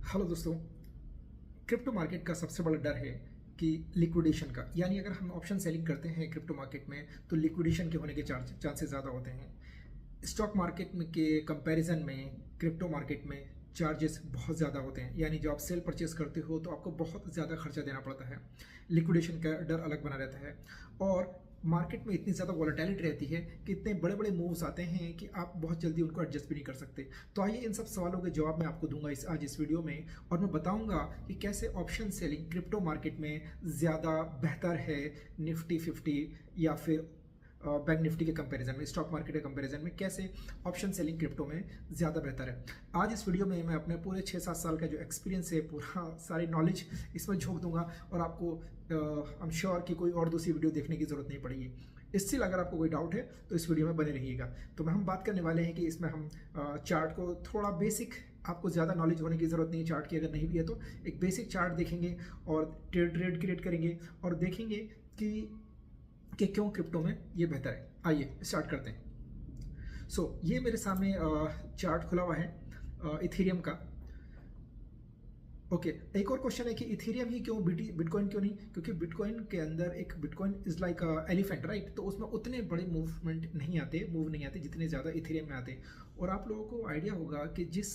Hello दोस्तों। Crypto market का सबसे बड़ा डर है कि लिक्विडेशन का, यानी अगर हम ऑप्शन सेलिंग करते हैं क्रिप्टो मार्केट में तो लिक्विडेशन के होने के चांसेस ज़्यादा होते हैं। स्टॉक मार्केट में के कंपैरिजन में क्रिप्टो मार्केट में चार्जेस बहुत ज़्यादा होते हैं, यानी जब आप सेल परचेस करते हो तो आपको बहुत ज़्यादा खर्चा देना पड़ता है। लिक्विडेशन का डर अलग बना रहता है और मार्केट में इतनी ज़्यादा वॉलेटिलिटी रहती है कि इतने बड़े बड़े मूव्स आते हैं कि आप बहुत जल्दी उनको एडजस्ट भी नहीं कर सकते। तो आइए इन सब सवालों के जवाब मैं आपको दूंगा आज इस वीडियो में, और मैं बताऊंगा कि कैसे ऑप्शन सेलिंग क्रिप्टो मार्केट में ज़्यादा बेहतर है निफ्टी 50 या फिर बैंक निफ्टी के कंपैरिजन में, स्टॉक मार्केट के कंपैरिजन में कैसे ऑप्शन सेलिंग क्रिप्टो में ज़्यादा बेहतर है। आज इस वीडियो में मैं अपने पूरे 6-7 साल का जो एक्सपीरियंस है, पूरा सारी नॉलेज इसमें झोंक दूंगा और आपको आई एम श्योर कि कोई और दूसरी वीडियो देखने की ज़रूरत नहीं पड़ेगी। इससे अगर आपको कोई डाउट है तो इस वीडियो में बने रहिएगा। तो हम बात करने वाले हैं कि इसमें हम चार्ट को थोड़ा बेसिक, आपको ज़्यादा नॉलेज होने की ज़रूरत नहीं है चार्ट की, अगर नहीं भी है तो एक बेसिक चार्ट देखेंगे और ट्रेड क्रिएट करेंगे और देखेंगे कि क्यों क्रिप्टो में ये बेहतर है। आइए स्टार्ट करते हैं। ये मेरे सामने चार्ट खुला हुआ है इथेरियम का। ओके, एक और क्वेश्चन है कि इथेरियम ही क्यों, बिटकॉइन क्यों नहीं? क्योंकि बिटकॉइन के अंदर एक bitcoin is like elephant, right? तो उसमें उतने बड़े मूव नहीं आते जितने ज़्यादा इथेरियम में आते। और आप लोगों को आइडिया होगा कि जिस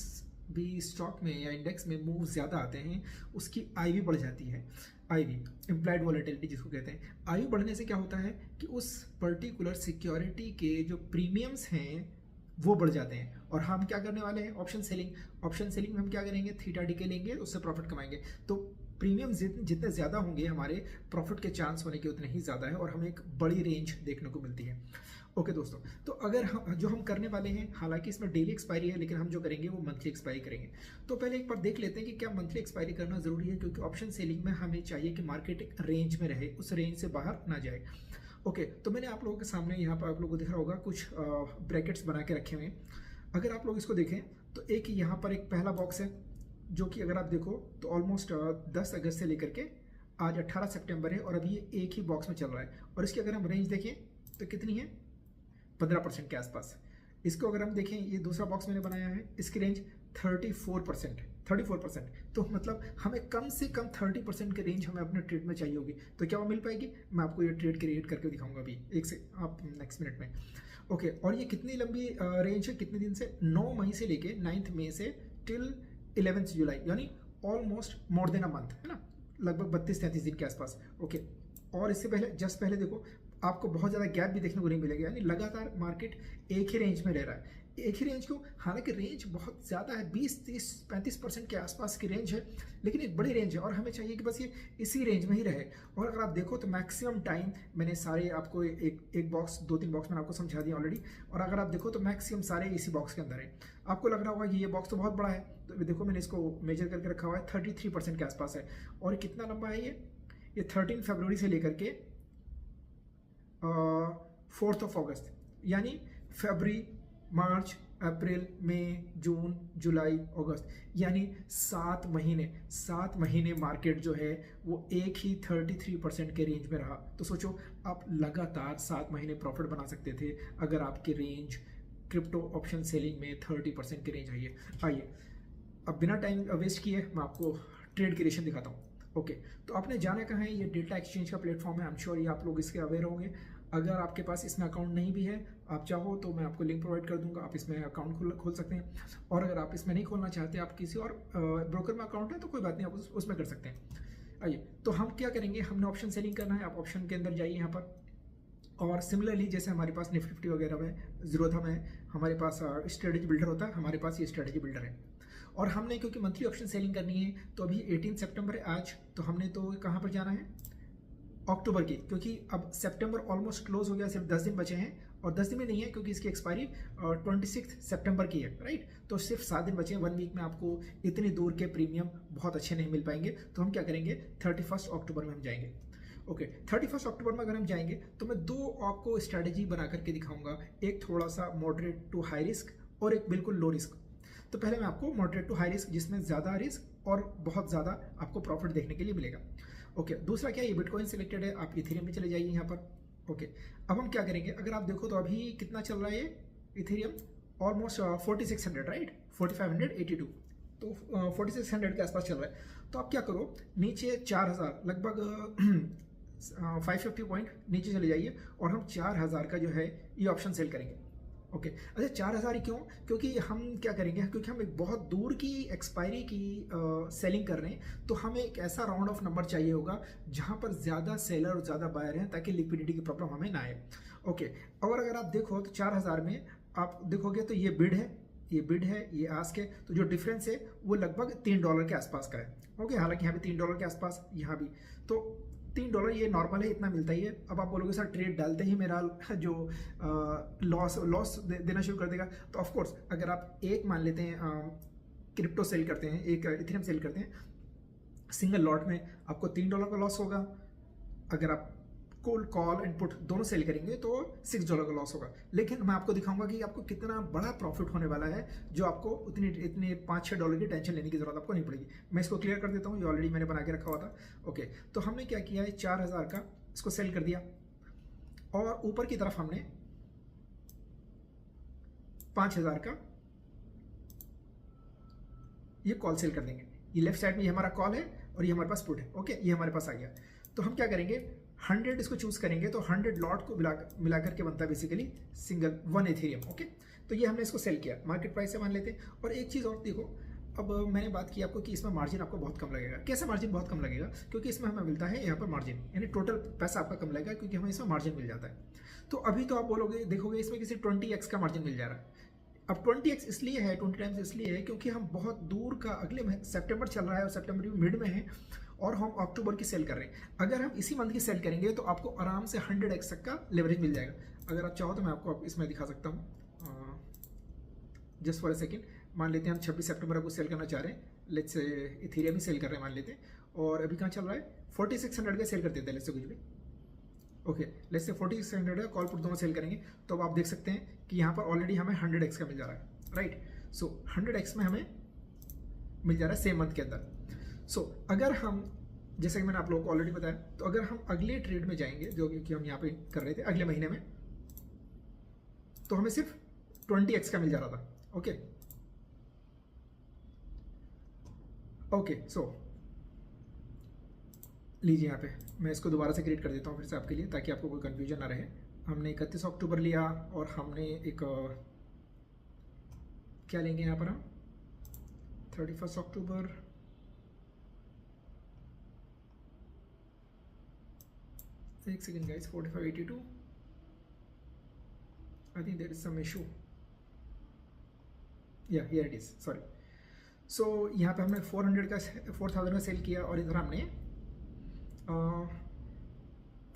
भी स्टॉक में या इंडेक्स में मूव ज़्यादा आते हैं उसकी आईवी बढ़ जाती है। आईवी, इम्प्लाइड वॉलेटिलिटी जिसको कहते हैं। आईवी बढ़ने से क्या होता है कि उस पर्टिकुलर सिक्योरिटी के जो प्रीमियम्स हैं वो बढ़ जाते हैं। और हम क्या करने वाले हैं? ऑप्शन सेलिंग में हम क्या करेंगे? थीटा डीके लेंगे, उससे प्रॉफिट कमाएंगे। तो प्रीमियम जितने ज़्यादा होंगे हमारे प्रॉफिट के चांस होने के उतने ही ज़्यादा है और हमें एक बड़ी रेंज देखने को मिलती है। ओके दोस्तों, तो अगर हम करने वाले हैं, हालांकि इसमें डेली एक्सपायरी है लेकिन हम जो करेंगे वो मंथली एक्सपायरी करेंगे। तो पहले एक बार देख लेते हैं कि क्या मंथली एक्सपायरी करना ज़रूरी है, क्योंकि ऑप्शन सेलिंग में हमें चाहिए कि मार्केट एक रेंज में रहे, उस रेंज से बाहर ना जाए। ओके, तो मैंने आप लोगों के सामने यहाँ पर आप लोगों को दिख रहा होगा कुछ ब्रैकेट्स बना के रखे हुए हैं। अगर आप लोग इसको देखें तो एक यहाँ पर एक पहला बॉक्स है जो कि अगर आप देखो तो ऑलमोस्ट 10 अगस्त से लेकर के आज 18 सितंबर है और अभी ये एक ही बॉक्स में चल रहा है। और इसकी अगर हम रेंज देखें तो कितनी है? 15% के आसपास। इसको अगर हम देखें, ये दूसरा बॉक्स मैंने बनाया है, इसकी रेंज 34%। तो मतलब हमें कम से कम 30% की रेंज हमें अपने ट्रेड में चाहिए होगी। तो क्या वो मिल पाएगी? मैं आपको ये ट्रेड क्रिएट करके दिखाऊंगा अभी आप नेक्स्ट मिनट में। ओके, और ये कितनी लंबी रेंज है? कितने दिन से? 9 मई से लेके 9 मई से टिल 11 जुलाई, यानी almost more than a month, है ना, लगभग 32-33 दिन के आसपास। ओके, और इससे पहले जस्ट पहले देखो आपको बहुत ज़्यादा गैप भी देखने को नहीं मिलेगा, यानी लगातार मार्केट एक ही रेंज में रह रहा है। एक ही रेंज क्यों? हालांकि रेंज बहुत ज़्यादा है, 20-30-35% के आसपास की रेंज है, लेकिन एक बड़ी रेंज है और हमें चाहिए कि बस ये इसी रेंज में ही रहे। और अगर आप देखो तो मैक्सिमम टाइम मैंने सारे आपको एक बॉक्स, 2-3 बॉक्स मैंने आपको समझा दिया ऑलरेडी। और अगर आप देखो तो मैक्सिमम सारे इसी बॉक्स के अंदर है। आपको लग रहा होगा कि ये बॉक्स तो बहुत बड़ा है, तो देखो मैंने इसको मेजर करके रखा हुआ है, 33% के आसपास है। और कितना लंबा है ये 13 फरवरी से लेकर के 4 अगस्त, यानी फरवरी, मार्च, अप्रैल, मई, जून, जुलाई, अगस्त, यानी 7 महीने मार्केट जो है वो एक ही 33% के रेंज में रहा। तो सोचो आप लगातार 7 महीने प्रॉफिट बना सकते थे अगर आपकी रेंज क्रिप्टो ऑप्शन सेलिंग में 30% की रेंज आइए अब बिना टाइम वेस्ट किए मैं आपको ट्रेड क्रिएशन दिखाता हूँ। ओके, तो आपने जाना कहाँ है? ये डेल्टा एक्सचेंज का प्लेटफॉर्म है। आई एम श्योर ये आप लोग इसके अवेयर होंगे। अगर आपके पास इसमें अकाउंट नहीं भी है, आप चाहो तो मैं आपको लिंक प्रोवाइड कर दूंगा, आप इसमें अकाउंट खोल सकते हैं। और अगर आप इसमें नहीं खोलना चाहते, आप किसी और ब्रोकर में अकाउंट है तो कोई बात नहीं, आप उसमें कर सकते हैं। आइए, तो हम क्या करेंगे? हमने ऑप्शन सेलिंग करना है। आप ऑप्शन के अंदर जाइए यहाँ पर, और सिमिलरली जैसे हमारे पास निफ्टी 50 वगैरह में जीरोधा में हमारे पास स्ट्रेटेजी बिल्डर होता है, हमारे पास ये स्ट्रेटेजी बिल्डर है। और हमने क्योंकि मंथली ऑप्शन सेलिंग करनी है तो अभी 18 सितंबर है आज, तो हमने तो कहाँ पर जाना है? अक्टूबर की, क्योंकि अब सितंबर ऑलमोस्ट क्लोज हो गया, सिर्फ 10 दिन बचे हैं। और 10 दिन में नहीं है क्योंकि इसकी एक्सपायरी 26 सितंबर की है, राइट? तो सिर्फ 7 दिन बचे हैं। 1 वीक में आपको इतनी दूर के प्रीमियम बहुत अच्छे नहीं मिल पाएंगे। तो हम क्या करेंगे? 31 अक्टूबर में हम जाएंगे। ओके, 31 अक्टूबर में अगर हम जाएंगे तो मैं 2 आपको स्ट्रेटेजी बना करके दिखाऊंगा, एक थोड़ा सा मॉडरेट टू हाई रिस्क और एक बिल्कुल लो रिस्क। तो पहले मैं आपको मॉडरेट टू हाई रिस्क, जिसमें ज़्यादा रिस्क और बहुत ज़्यादा आपको प्रॉफिट देखने के लिए मिलेगा। ओके, दूसरा क्या है? ये बिटकॉइन सिलेक्टेड है, आप इथेरियम में चले जाइए यहाँ पर। ओके, अब हम क्या करेंगे? अगर आप देखो तो अभी कितना चल रहा है ये इथेरियम? Almost 4600, right? 4582। तो 4600 के आसपास चल रहा है। तो आप क्या करो, नीचे 4000 लगभग 550 पॉइंट नीचे चले जाइए और हम 4000 का जो है ये ऑप्शन सेल करेंगे। ओके अच्छा 4000 ही क्यों? क्योंकि हम क्या करेंगे, क्योंकि हम एक बहुत दूर की एक्सपायरी की सेलिंग कर रहे हैं, तो हमें एक ऐसा राउंड ऑफ नंबर चाहिए होगा जहां पर ज़्यादा सेलर और ज़्यादा बायर हैं, ताकि लिक्विडिटी की प्रॉब्लम हमें ना आए। ओके और अगर आप देखो तो 4000 में आप देखोगे तो ये बिड है, ये बिड है, ये आस्क है, तो जो डिफरेंस है वो लगभग $3 के आसपास का है। ओके हालांकि यहाँ भी $3 के आसपास, यहाँ भी तो $3 ये नॉर्मल है, इतना मिलता ही है। अब आप बोलोगे सर ट्रेड डालते ही मेरा जो लॉस देना शुरू कर देगा, तो ऑफ कोर्स अगर आप एक मान लेते हैं क्रिप्टो सेल करते हैं, एक इथेरियम सेल करते हैं, सिंगल लॉट में आपको $3 का लॉस होगा। अगर आप कॉल एंड पुट दोनों सेल करेंगे तो $6 का लॉस होगा। लेकिन मैं आपको दिखाऊंगा कि आपको कितना बड़ा प्रॉफिट होने वाला है, जो आपको इतने $5-6 की टेंशन लेने की जरूरत आपको नहीं पड़ेगी। मैं इसको क्लियर कर देता हूँ, ये ऑलरेडी मैंने बना के रखा हुआ था। ओके तो हमने क्या किया है, 4000 का इसको सेल कर दिया और ऊपर की तरफ हमने 5000 का ये कॉल सेल कर देंगे। ये लेफ्ट साइड में ये हमारा कॉल है और ये हमारे पास पुट है। ओके ये हमारे पास आ गया। तो हम क्या करेंगे, 100 इसको चूज करेंगे, तो 100 लॉट को मिला करके बनता है बेसिकली सिंगल 1 एथेरियम। ओके तो ये हमने इसको सेल किया, मार्केट प्राइस से मान लेते हैं। और एक चीज़ और देखो, अब मैंने बात की आपको कि इसमें मार्जिन आपको बहुत कम लगेगा। कैसे मार्जिन बहुत कम लगेगा? क्योंकि इसमें हमें मिलता है यहाँ पर मार्जिन, यानी टोटल पैसा आपका कम लगेगा क्योंकि हमें इसमें मार्जिन मिल जाता है। तो अभी तो आप बोलोगे, देखोगे इसमें किसी 20x का मार्जिन मिल जा रहा है। अब 20x इसलिए है, 20 टाइम्स इसलिए है क्योंकि हम बहुत दूर का, अगले सितंबर चल रहा है और सितंबर भी मिड में है और हम अक्टूबर की सेल कर रहे हैं। अगर हम इसी मंथ की सेल करेंगे तो आपको आराम से 100x तक का लेवरेज मिल जाएगा। अगर आप चाहो तो मैं आपको इसमें दिखा सकता हूँ, जस्ट फॉर अ सेकेंड। मान लेते हैं हम 26 सितंबर को सेल करना चाह रहे हैं, let's say Ethereum he cell कर रहे हैं मान लेते हैं, और अभी कहाँ चल रहा है 4600 का सेल कर देते हैं लेट्स से कुछ भी। ओके लेट्स से 4600 का कॉल पुट दोनों सेल करेंगे, तो अब आप देख सकते हैं कि यहाँ पर ऑलरेडी हमें 100x का मिल जा रहा है, राइट। सो 100x में हमें मिल जा रहा है सेम मंथ के अंदर। सो अगर हम, जैसे कि मैंने आप लोगों को ऑलरेडी बताया, तो अगर हम अगले ट्रेड में जाएंगे जो कि हम यहाँ पे कर रहे थे अगले महीने में, तो हमें सिर्फ 20x का मिल जा रहा था। ओके ओके सो लीजिए यहाँ पे मैं इसको दोबारा से क्रिएट कर देता हूँ फिर से आपके लिए, ताकि आपको कोई कंफ्यूजन ना रहे। हमने 31 अक्टूबर लिया और हमने एक क्या लेंगे यहाँ पर हम 31 अक्टूबर, एक second guys, 4582 I think there is some issue, या here it is, sorry. So यहाँ पे हमने 4000 का सेल किया और इधर हमने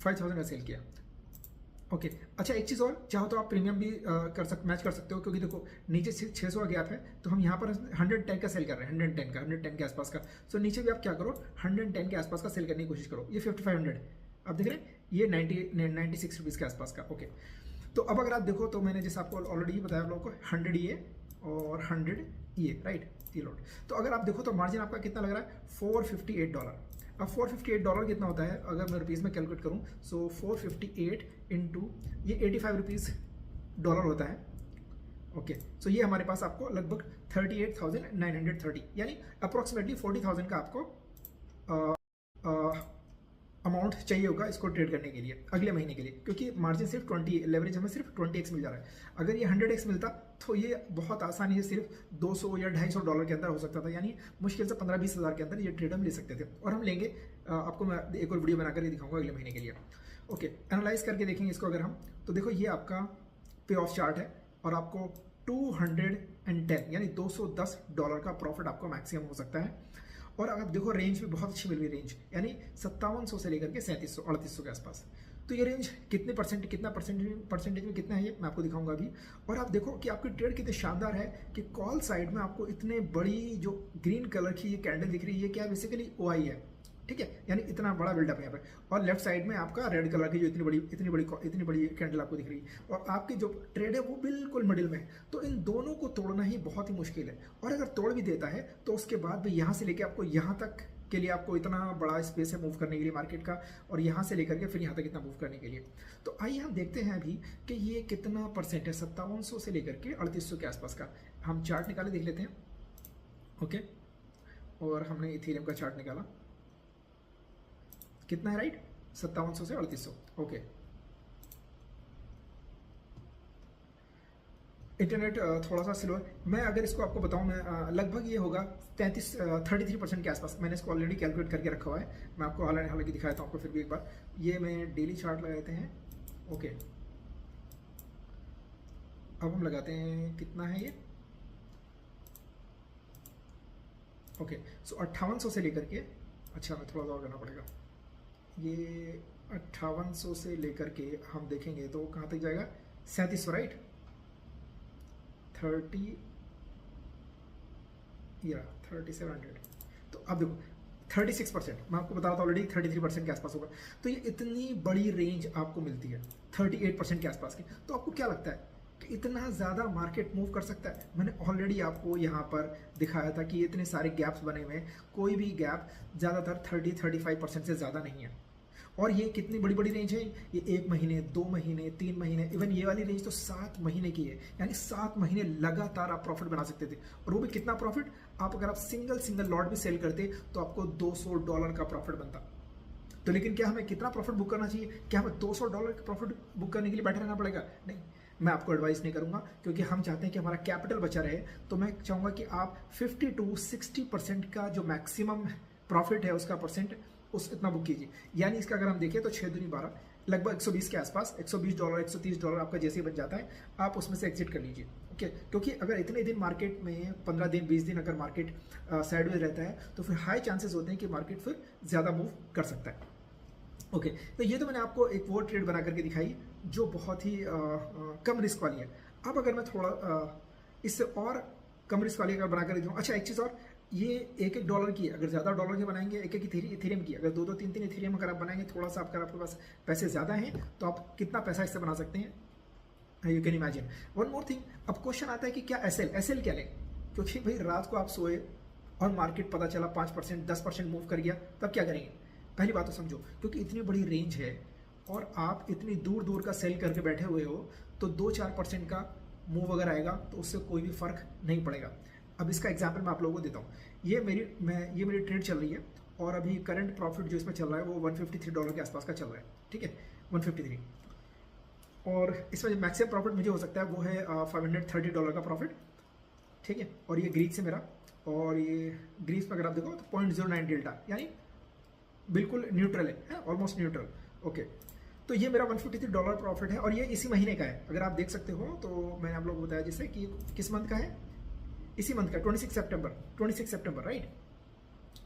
5000 का सेल किया। ओके अच्छा एक चीज़ और, चाहो तो आप प्रीमियम भी मैच कर सकते हो, क्योंकि देखो नीचे 600 का गैप है, तो हम यहाँ पर 110 का सेल कर रहे हैं, 110 के आसपास का। सो नीचे भी आप क्या करो, 110 के आसपास का सेल करने की कोशिश करो। ये 5500 आप देख रहे हैं, ये 96 रुपीज़ के आसपास का। ओके तो अब अगर आप देखो तो मैंने जैसे आपको ऑलरेडी बताया आप लोगों को 100 ये और 100 ये, राइट, ये लॉट। तो अगर आप देखो तो मार्जिन आपका कितना लग रहा है, $458। अब $458 कितना होता है अगर मैं रुपीज़ में कैलकुलेट करूं, सो 458 इंटू ये 85 रुपीज़ डॉलर होता है। ओके सो ये हमारे पास आपको लगभग 38,930 यानी अप्रोक्सीमेटली 40,000 का आपको अमाउंट चाहिए होगा इसको ट्रेड करने के लिए अगले महीने के लिए, क्योंकि मार्जिन सिर्फ 20, लेवरेज हमें सिर्फ 20x मिल जा रहा है। अगर ये 100x मिलता तो ये बहुत आसानी से सिर्फ 200 या $250 के अंदर हो सकता था, यानी मुश्किल से 15-20 हज़ार के अंदर ये ट्रेड हम ले सकते थे। और हम लेंगे, आपको मैं एक और वीडियो बनाकर दिखाऊंगा अगले महीने के लिए। ओके एनालाइज करके देखेंगे इसको अगर हम, तो देखो ये आपका पे ऑफ चार्ट है और आपको 210 यानी $210 का प्रॉफिट आपको मैक्सिमम हो सकता है। और अगर देखो रेंज भी बहुत अच्छी मिल रही, रेंज यानी 5700 से लेकर के 3700-3800 के आसपास। तो ये रेंज कितने परसेंटेज में कितना है ये मैं आपको दिखाऊंगा अभी। और आप देखो कि आपकी ट्रेड कितने शानदार है कि कॉल साइड में आपको इतने बड़ी जो ग्रीन कलर की ये कैंडल दिख रही है, ये क्या बेसिकली OI है, ठीक है, यानी इतना बड़ा बिल्डअप है यहाँ पे। और लेफ्ट साइड में आपका रेड कलर की जो इतनी बड़ी कैंडल आपको दिख रही है, और आपकी जो ट्रेड है वो बिल्कुल मिडिल में है। तो इन दोनों को तोड़ना ही बहुत ही मुश्किल है, और अगर तोड़ भी देता है तो उसके बाद भी यहाँ से लेके आपको यहाँ तक के लिए आपको इतना बड़ा स्पेस है मूव करने के लिए मार्केट का, और यहाँ से लेकर के फिर यहाँ तक इतना मूव करने के लिए। तो आइए हम देखते हैं अभी कि ये कितना परसेंट है 5700 से लेकर के 3800 के आसपास का। हम चार्ट निकाले देख लेते हैं। ओके, और हमने इथेरियम का चार्ट निकाला, कितना है राइट, 5700 से 3800। ओके, इंटरनेट थोड़ा सा स्लो है। मैं अगर इसको आपको बताऊं, मैं लगभग ये होगा 33% के आसपास। मैंने इसको ऑलरेडी कैलकुलेट करके रखा हुआ है, मैं आपको हालांकि दिखाता हूँ आपको फिर भी एक बार। ये मैं डेली चार्ट लगा देते हैं। ओके, अब हम लगाते हैं, कितना है ये, ओके। सो 5800 से लेकर के, अच्छा मैं थोड़ा सा और करना पड़ेगा, ये 5800 से लेकर के हम देखेंगे तो कहाँ तक जाएगा, 3700 राइट, 3700। तो अब देखो 36%, मैं आपको बता रहा था ऑलरेडी 33% के आसपास होगा। तो ये इतनी बड़ी रेंज आपको मिलती है 38% के आसपास की। तो आपको क्या लगता है कि इतना ज़्यादा मार्केट मूव कर सकता है? मैंने ऑलरेडी आपको यहाँ पर दिखाया था कि इतने सारे गैप्स बने हुए हैं, कोई भी गैप ज़्यादातर 30-35% से ज़्यादा नहीं है। और ये कितनी बड़ी बड़ी रेंज है, ये 1 महीने, 2 महीने, 3 महीने, इवन ये वाली रेंज तो 7 महीने की है। यानी 7 महीने लगातार आप प्रॉफिट बना सकते थे। और वो भी कितना प्रॉफिट, आप अगर आप सिंगल लॉट भी सेल करते तो आपको $200 का प्रॉफिट बनता। तो लेकिन क्या हमें कितना प्रॉफिट बुक करना चाहिए? क्या हमें $200 का प्रॉफिट बुक करने के लिए बैठे रहना पड़ेगा? नहीं, मैं आपको एडवाइस नहीं करूंगा, क्योंकि हम चाहते हैं कि हमारा कैपिटल बचा रहे। तो मैं चाहूंगा कि आप 50-60% का जो मैक्सिमम प्रॉफिट है उसका परसेंट उस इतना बुक कीजिए। यानी इसका अगर हम देखें तो 6 दूनी 12, लगभग 120 के आसपास, $120, $130 आपका जैसे ही बच जाता है, आप उसमें से एग्जिट कर लीजिए। ओके, क्योंकि अगर इतने दिन मार्केट में 15 दिन 20 दिन अगर मार्केट साइडवेज रहता है तो फिर हाई चांसेस होते हैं कि मार्केट फिर ज़्यादा मूव कर सकता है। ओके, तो ये तो मैंने आपको एक वो ट्रेड बना करके दिखाई जो बहुत ही कम रिस्क वाली है। अब अगर मैं थोड़ा इससे और कम रिस्क वाली अगर बना कर दिखाऊँ, अच्छा एक चीज़ और, ये $1 की, अगर ज़्यादा डॉलर के बनाएंगे, एक इथेरियम की, अगर 2-2 3-3 इथेरियम अगर आप बनाएंगे, थोड़ा सा अगर आपके पास पैसे ज़्यादा हैं तो आप कितना पैसा इससे बना सकते हैं, you can imagine. One more thing, अब क्वेश्चन आता है कि क्या एसएल क्या लें? क्योंकि भाई रात को आप सोए और मार्केट पता चला 5% 10% मूव कर गया, तब क्या करेंगे? पहली बात तो समझो, क्योंकि इतनी बड़ी रेंज है और आप इतनी दूर दूर का सेल करके बैठे हुए हो, तो 2-4% का मूव अगर आएगा तो उससे कोई भी फर्क नहीं पड़ेगा। अब इसका एग्जाम्पल मैं आप लोगों को देता हूँ। ये मेरी ट्रेड चल रही है और अभी करंट प्रॉफिट जो इसमें चल रहा है वो $153 के आसपास का चल रहा है, ठीक है, 153। और इसमें जो मैक्सिमम प्रॉफिट मुझे हो सकता है वो है $530 का प्रॉफिट, ठीक है। और ये ग्रीस से मेरा, और ये ग्रीस में अगर आप देखो तो 0.09 डेल्टा, यानी बिल्कुल न्यूट्रल है, ऑलमोस्ट न्यूट्रल। ओके, तो ये मेरा $153 प्रॉफिट है और ये इसी महीने का है। अगर आप देख सकते हो तो मैंने आप लोगों को बताया जैसे कि किस मंथ का है, इसी मंथ का 26 सितंबर राइट।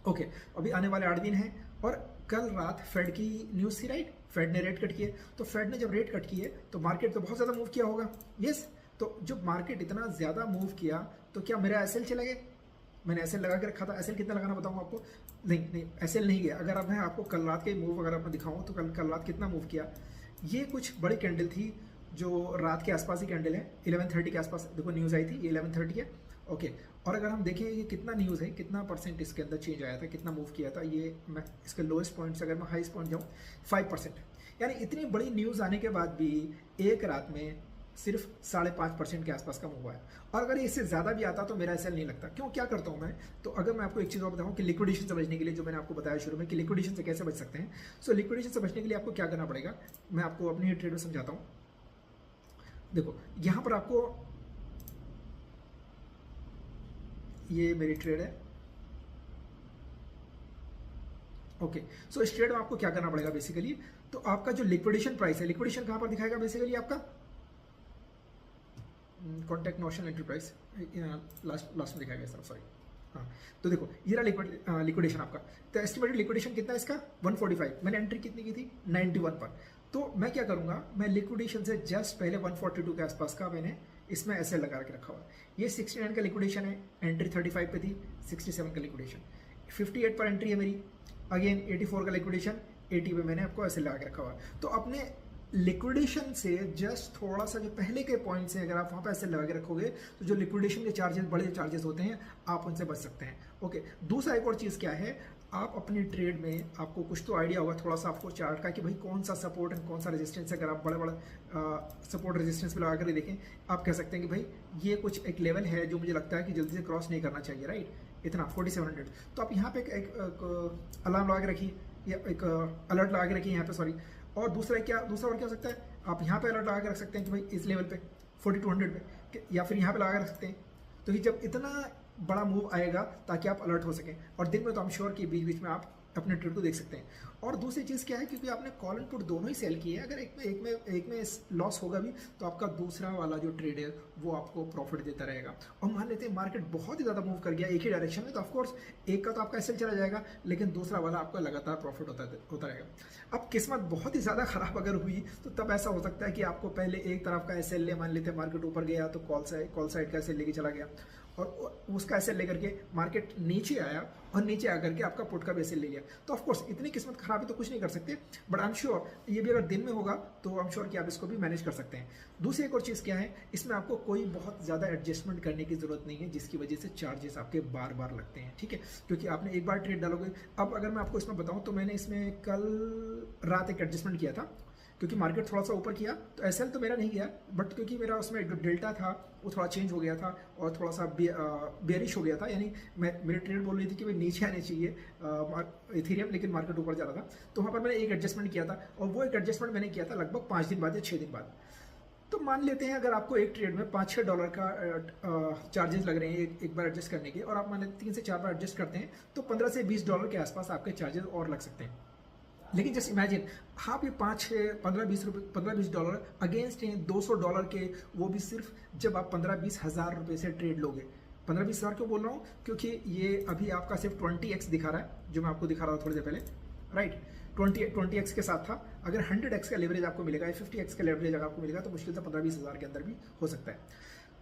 ओके, अभी आने वाले 8 दिन हैं और कल रात फेड की न्यूज़ थी राइट, फेड ने रेट कट किए। तो फेड ने जब रेट कट किए तो मार्केट तो बहुत ज़्यादा मूव किया होगा, यस। तो जब मार्केट इतना ज़्यादा मूव किया तो क्या मेरा एसएल चला गया? मैंने एसएल लगा के रखा था, एसएल कितना लगाना बताऊँ आपको? नहीं, एसएल नहीं गया। अगर अब मैं आपको कल रात के मूव अगर मैं दिखाऊँ तो कल रात कितना मूव किया, ये कुछ बड़ी कैंडल थी जो रात के आसपास ही कैंडल है, 11:30 के आसपास देखो न्यूज़ आई थी, ये 11:30 है। ओके, और अगर हम देखें ये कितना न्यूज़ है, कितना परसेंट इसके अंदर चेंज आया था, कितना मूव किया था, ये मैं इसके लोएस्ट पॉइंट से अगर मैं हाईएस्ट पॉइंट जाऊँ 5%। यानी इतनी बड़ी न्यूज़ आने के बाद भी एक रात में सिर्फ 5.5% के आसपास का मूव हुआ है। और अगर इससे ज़्यादा भी आता तो मेरा एसएल नहीं लगता। क्यों, क्या करता हूँ मैं? तो अगर मैं आपको एक चीज़ और बताऊँ कि लिक्विडेशन से बचने के लिए, जो मैंने आपको बताया शुरू में कि लिक्विडेशन से कैसे बच सकते हैं, सो लिक्विडेशन से बचने के लिए आपको क्या करना पड़ेगा, मैं आपको अपनी ट्रेड में समझाता हूँ। देखो यहाँ पर आपको, ये मेरी ट्रेड है, ओके। सो इस ट्रेड में आपको क्या करना पड़ेगा बेसिकली, तो आपका जो लिक्विडेशन प्राइस है, लिक्विडेशन कहाँ पर दिखाएगा बेसिकली आपका, contact notional entry price last में दिखाएगा सर, सॉरी, हाँ। तो देखो ये रहा लिक्विडेशन आपका। तो एस्टिमेटेड लिक्विडेशन कितना है इसका, 145। मैंने एंट्री कितनी की थी, 91 पर। तो मैं क्या करूँगा, मैं लिक्विडेशन से जस्ट पहले 142 के आसपास का मैंने इसमें ऐसे लगा के रखा हुआ। ये 69 का लिक्विडेशन है, एंट्री 35 पे थी, 67 का लिक्विडेशन, 58 पर एंट्री है मेरी, अगेन 84 का लिक्विडेशन, 80 पे मैंने आपको ऐसे लगा के रखा हुआ। तो अपने लिक्विडेशन से जस्ट थोड़ा सा जो पहले के पॉइंट से अगर आप वहाँ पे ऐसे लगा के रखोगे तो जो लिक्विडेशन के चार्जेस, बड़े चार्जेस होते हैं, आप उनसे बच सकते हैं। ओके, दूसरा एक और चीज़ क्या है, आप अपनी ट्रेड में आपको कुछ तो आइडिया होगा थोड़ा सा आपको चार्ट का कि भाई कौन सा सपोर्ट एंड कौन सा रेजिस्टेंस है। अगर आप बड़ा सपोर्ट रेजिस्टेंस पे लगा कर देखें, आप कह सकते हैं कि भाई ये कुछ एक लेवल है जो मुझे लगता है कि जल्दी से क्रॉस नहीं करना चाहिए राइट, इतना 4700। तो आप यहाँ पे एक अलार्म लगा के रखिए या एक अलर्ट लगा के रखिए यहाँ पे, सॉरी। और दूसरा और क्या हो सकता है, आप यहाँ पे अलर्ट लगा के रख सकते हैं कि भाई इस लेवल पे 4200 पे, या फिर यहाँ पे लगा के रख सकते हैं, तो कि जब इतना बड़ा मूव आएगा ताकि आप अलर्ट हो सकें। और दिन में तो हम श्योर कि बीच बीच में आप अपने ट्रेड को देख सकते हैं। और दूसरी चीज़ क्या है, क्योंकि आपने कॉल एंड पुट दोनों ही सेल किए हैं, अगर एक में लॉस होगा भी तो आपका दूसरा वाला जो ट्रेड है वो आपको प्रॉफिट देता रहेगा। और मान लेते हैं मार्केट बहुत ही ज़्यादा मूव कर गया एक ही डायरेक्शन में, तो ऑफकोर्स एक का तो आपका एसएल चला जाएगा, लेकिन दूसरा वाला आपका लगातार प्रॉफिट होता रहेगा। अब किस्मत बहुत ही ज़्यादा खराब अगर हुई तो तब ऐसा हो सकता है कि आपको पहले एक तरफ का एसएल ले, मान लेते हैं मार्केट ऊपर गया तो कॉल साइड का एसएल लेके चला गया, और उसका एसएल लेकर के मार्केट नीचे आया और नीचे आकर के आपका पुट का भी एसएल ले लिया। तो ऑफकोर्स इतनी किस्मत खराब है तो कुछ नहीं कर सकते, बट आई एम श्योर ये भी अगर दिन में होगा तो आई एम श्योर कि आप इसको भी मैनेज कर सकते हैं। दूसरी एक और चीज़ क्या है, इसमें आपको कोई बहुत ज़्यादा एडजस्टमेंट करने की जरूरत नहीं है जिसकी वजह से चार्जेस आपके बार बार लगते हैं, ठीक है, क्योंकि आपने एक बार ट्रेड डालोगे। अब अगर मैं आपको इसमें बताऊँ तो मैंने इसमें कल रात एक एडजस्टमेंट किया था, क्योंकि मार्केट थोड़ा सा ऊपर किया तो एसएल तो मेरा नहीं गया, बट क्योंकि मेरा उसमें जो डेल्टा था वो थोड़ा चेंज हो गया था और थोड़ा सा बेयरिश हो गया था, यानी मेरी ट्रेड बोल रही थी कि भाई नीचे आने चाहिए इथेरियम, लेकिन मार्केट ऊपर जा रहा था। तो वहाँ पर मैंने एक एडजस्टमेंट किया था, और वो एक एडजस्टमेंट मैंने किया था लगभग 5 दिन बाद या 6 दिन बाद। तो मान लेते हैं अगर आपको एक ट्रेड में $5-6 का चार्जेस लग रहे हैं एक बार एडजस्ट करने के, और आप मान लेते 3 से 4 बार एडजस्ट करते हैं तो $15 से $20 के आसपास आपके चार्जेस और लग सकते हैं। लेकिन जस्ट इमेजिन आप ये $15-20 अगेंस्ट हैं $200 के, वो भी सिर्फ जब आप 15-20 हज़ार रुपये से ट्रेड लोगे। 15-20 हज़ार क्यों बोल रहा हूँ, क्योंकि ये अभी आपका सिर्फ 20x दिखा रहा है, जो मैं आपको दिखा रहा था थोड़ी देर पहले, राइट। 20x के साथ था, अगर 100x का लेवरेज आपको मिलेगा या 50x का लेवरेज अगर आपको मिलेगा तो मुश्किल से 15-20 हज़ार के अंदर भी हो सकता है।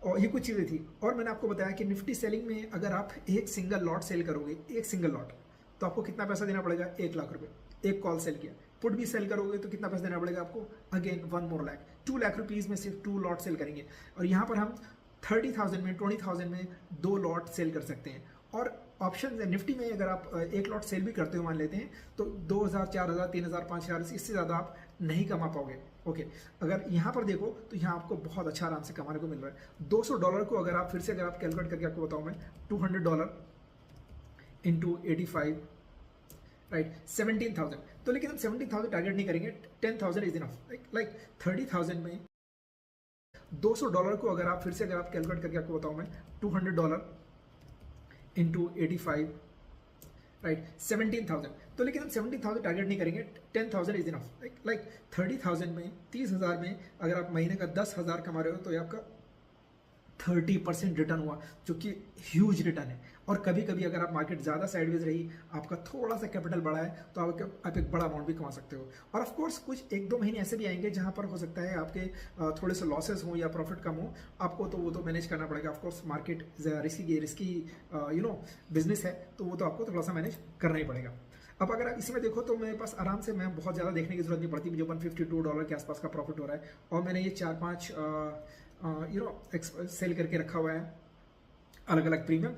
और ये कुछ चीज़ें थी। और मैंने आपको बताया कि निफ्टी सेलिंग में अगर आप एक सिंगल लॉट सेल करोगे, एक सिंगल लॉट, तो आपको कितना पैसा देना पड़ेगा, 1 लाख रुपये। एक कॉल सेल किया, पुट भी सेल करोगे तो कितना पैसा देना पड़ेगा आपको, again 1 more lakh, 2 lakh rupees में सिर्फ 2 लॉट सेल करेंगे। और यहाँ पर हम 30,000 में 20,000 में 2 लॉट सेल कर सकते हैं। और ऑप्शन निफ्टी में अगर आप एक लॉट सेल भी करते हो मान लेते हैं तो 2,000, 4,000, 3,000, 5,000 इससे ज़्यादा आप नहीं कमा पाओगे। ओके, अगर यहाँ पर देखो तो यहाँ आपको बहुत अच्छा आराम से कमाने को मिल रहा है। $200 को अगर आप फिर से अगर आप कैलकुलेट करके आपको बताऊँ मैं, $200 इंटू 85, राइट, 17,000। तो लेकिन हम 17,000 टारगेट नहीं करेंगे, 10,000 इज इनफ। लाइक 30,000 में $200 को अगर आप फिर से अगर आप कैलकुलेट करके आपको बताऊँ मैं, $200 इंटू 85, राइट, 17,000। तो लेकिन हम 17,000 टारगेट नहीं करेंगे, 10,000 इज इनफ। लाइक 30,000 में 30,000 में अगर आप महीने का 10,000 कमा रहे हो तो ये आपका 30% रिटर्न हुआ, जो कि ह्यूज रिटर्न है। और कभी कभी अगर आप मार्केट ज़्यादा साइडवेज रही, आपका थोड़ा सा कैपिटल बढ़ा है, तो आप एक बड़ा अमाउंट भी कमा सकते हो। और ऑफ कोर्स कुछ 1-2 महीने ऐसे भी आएंगे जहां पर हो सकता है आपके थोड़े से लॉसेस हों या प्रॉफिट कम हो, आपको तो वो तो मैनेज करना पड़ेगा। Of course market risky business है, तो वो तो आपको थोड़ा सा मैनेज करना ही पड़ेगा। अब अगर आप इसमें देखो तो मेरे पास आराम से, मैं बहुत ज़्यादा देखने की जरूरत नहीं पड़ती, मुझे $152 के आसपास का प्रॉफिट हो रहा है। और मैंने ये 4-5 सेल करके रखा हुआ है अलग अलग प्रीमियम।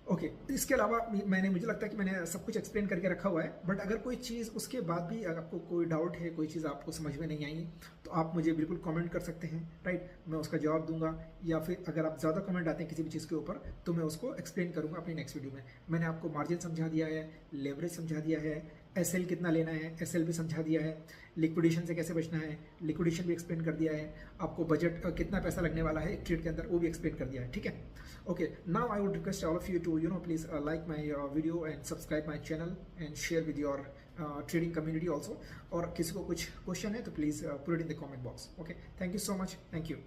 ओके, इसके अलावा मुझे लगता है कि मैंने सब कुछ एक्सप्लेन करके रखा हुआ है। बट अगर कोई चीज़ उसके बाद भी अगर आपको कोई डाउट है, कोई चीज़ आपको समझ में नहीं आई, तो आप मुझे बिल्कुल कमेंट कर सकते हैं, राइट, मैं उसका जवाब दूंगा। या फिर अगर आप ज़्यादा कमेंट आते हैं किसी भी चीज़ के ऊपर तो मैं उसको एक्सप्लेन करूंगा अपनी नेक्स्ट वीडियो में। मैंने आपको मार्जिन समझा दिया है, लेवरेज समझा दिया है, एसएल कितना लेना है एसएल भी समझा दिया है, लिक्विडेशन से कैसे बचना है लिक्विडेशन भी एक्सप्लेन कर दिया है, आपको बजट कितना पैसा लगने वाला है एक ट्रेड के अंदर वो भी एक्सप्लेन कर दिया है, ठीक है। Okay, now I would request all of you to please like my video and subscribe my channel and share with your trading community also. और किसी को कुछ क्वेश्चन है तो please put it in the comment box. Okay, thank you so much, thank you.